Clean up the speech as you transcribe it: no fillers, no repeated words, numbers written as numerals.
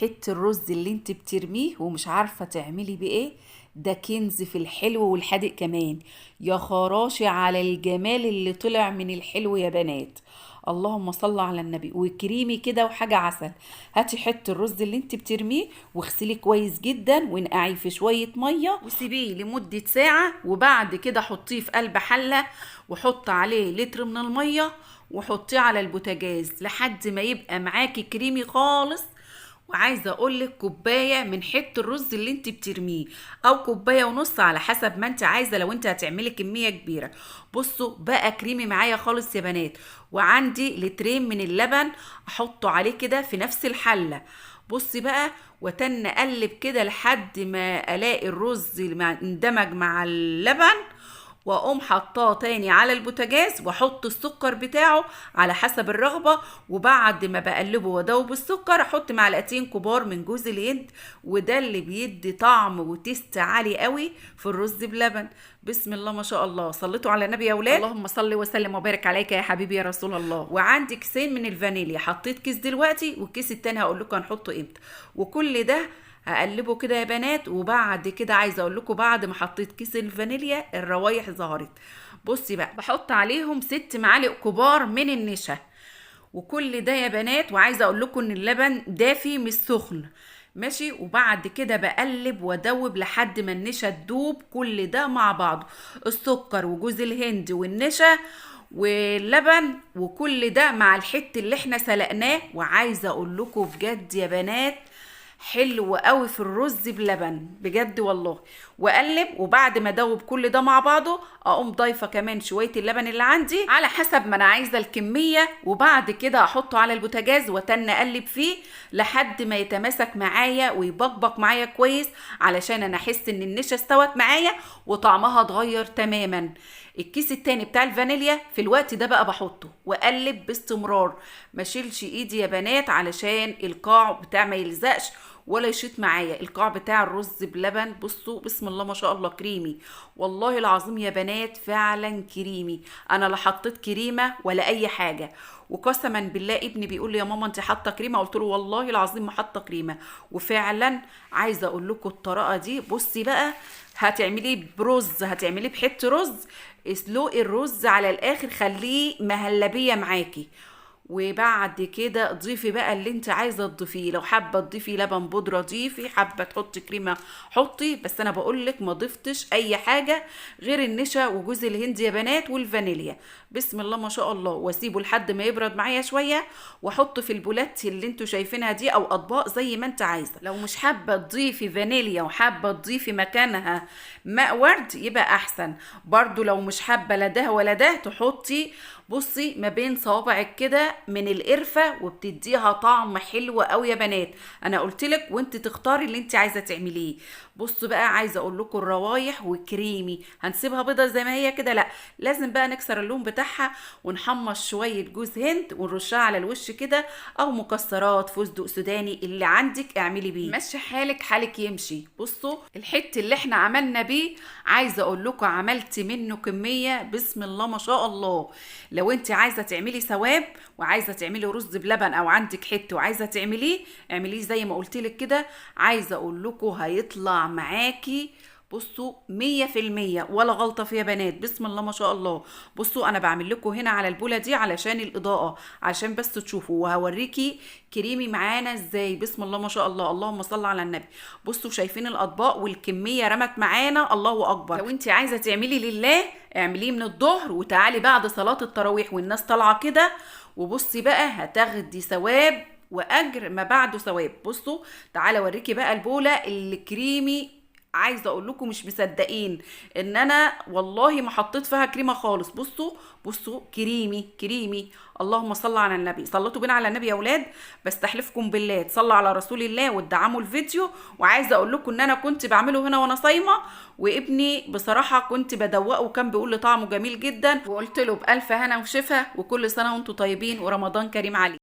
حته الرز اللي انت بترميه ومش عارفه تعملي بيه ايه. ده كنز في الحلو والحادق كمان. يا خراشي على الجمال اللي طلع من الحلو يا بنات. اللهم صل على النبي. وكريمي كده وحاجه عسل. هاتي حته الرز اللي انت بترميه واغسليه كويس جدا ونقعيه في شويه ميه وسيبيه لمده ساعه، وبعد كده حطيه في قلب حله وحط عليه لتر من الميه وحطيه على البوتاجاز لحد ما يبقى معاكي كريمي خالص. وعايزه اقولك كوبايه من حته الرز اللي انت بترميه او كوبايه ونص على حسب ما انت عايزه لو انت هتعملي كميه كبيره. بصوا بقى كريمي معايا خالص يا بنات. وعندي لترين من اللبن احطه عليه كده في نفس الحله. بصي بقى وتن اقلب كده لحد ما الاقي الرز اندمج مع اللبن، واقوم حطاه تاني على البوتاجاز واحط السكر بتاعه على حسب الرغبه. وبعد ما بقلبه وادوب السكر احط معلقتين كبار من جوز الهند، وده اللي بيدي طعم وتيست عالي قوي في الرز بلبن. بسم الله ما شاء الله. صليتوا على النبي يا اولاد. اللهم صل وسلم وبارك عليك يا حبيبي يا رسول الله. وعندي كيسين من الفانيليا، حطيت كيس دلوقتي والكيس التاني هقول لكم هنحطه امتى. وكل ده هقلبه كده يا بنات. وبعد كده عايزه اقول لكم بعد ما حطيت كيس الفانيليا الروايح ظهرت. بصي بقى بحط عليهم 6 معالق كبار من النشا. وكل ده يا بنات وعايزه اقول لكم ان اللبن دافي مش سخن ماشي. وبعد كده بقلب وادوب لحد ما النشا تدوب كل ده مع بعض، السكر وجوز الهند والنشا واللبن وكل ده مع الحت اللي احنا سلقناه. وعايزه اقول لكم بجد يا بنات حلو قوي في الرز بلبن بجد والله. واقلب وبعد ما ادوب كل ده مع بعضه اقوم ضايفه كمان شويه اللبن اللي عندي على حسب ما انا عايزه الكميه. وبعد كده احطه على البوتاجاز وتن اقلب فيه لحد ما يتماسك معايا ويبقبق معايا كويس، علشان انا احس ان النشا استوت معايا وطعمها اتغير تماما. الكيس التاني بتاع الفانيليا في الوقت ده بقى بحطه واقلب باستمرار، ما شيلش ايدي يا بنات علشان القاع بتاع ما يلزقش ولا يشيط معايا. القاع بتاع الرز بلبن بصوا بسم الله ما شاء الله كريمي والله العظيم يا بنات، فعلا كريمي. انا لا حطيت كريمه ولا اي حاجه. وقسما بالله ابني بيقول لي يا ماما انت حاطه كريمه، قلت له والله العظيم ما حاطه كريمه. وفعلا عايزه اقول لكم الطريقه دي. بصي بقى هتعمليه برز، هتعمليه بحته رز، اسلقي الرز على الاخر خليه مهلبيه معاكي. وبعد كده ضيفي بقى اللي انت عايزه تضيفيه. لو حابه تضيفي لبن بودره ضيفي، حابه تحطي كريمه حطي، بس انا بقول لك ما ضفتش اي حاجه غير النشا وجوز الهند يا بنات والفانيليا. بسم الله ما شاء الله. واسيبه لحد ما يبرد معايا شويه واحطه في البولات اللي انتوا شايفينها دي او اطباق زي ما انت عايزه. لو مش حابه تضيفي فانيليا وحابه تضيفي مكانها ماء ورد يبقى احسن برضو. لو مش حابه لا ده ولا ده تحطي بصي ما بين صوابعك كده من القرفه وبتديها طعم حلو قوي يا بنات. انا قلت لك وانت تختاري اللي انت عايزه تعمليه. بصوا بقى عايزه اقول لكم الروايح وكريمي هنسيبها بيضه زي ما هي كده؟ لا، لازم بقى نكسر اللون بتاعها ونحمص شويه جوز هند ونرشها على الوش كده، او مكسرات فستق سوداني اللي عندك اعملي بيه، مشي حالك حالك يمشي. بصوا الحت اللي احنا عملنا بيه عايزه اقول لكم عملت منه كميه بسم الله ما شاء الله. لو انت عايزه تعملي ثواب وعايزه تعملي رز بلبن او عندك حته وعايزه تعمليه اعمليه زي ما قلت لك كده. عايزه اقول لكم هيطلع معاكي بصوا 100% ولا غلطه فيه يا بنات. بسم الله ما شاء الله. بصوا انا بعمل لكم هنا على البوله دي علشان الاضاءه، عشان بس تشوفوا، وهوريكي كريمي معانا ازاي. بسم الله ما شاء الله. اللهم صل على النبي. بصوا شايفين الاطباق والكميه رمت معانا الله اكبر. لو انت عايزه تعملي لله اعمليه من الظهر وتعالي بعد صلاه التراويح والناس طالعه كده، وبصي بقى هتاخدي ثواب واجر ما بعده ثواب. بصوا تعالى اوريكي بقى البوله اللي كريمي. عايزه اقول لكم مش مصدقين ان انا والله ما حطيت فيها كريمه خالص. بصوا بصوا كريمي كريمي. اللهم صل على النبي. صلتوا بينا على النبي يا اولاد. بستحلفكم بالله تصلوا على رسول الله وتدعموا الفيديو. وعايزه اقول لكم ان انا كنت بعمله هنا وانا صايمه، وابني بصراحه كنت بدوقه وكان بيقول لي طعمه جميل جدا، وقلت له بالف هنا وشفا وكل سنه وانتم طيبين ورمضان كريم عليكم.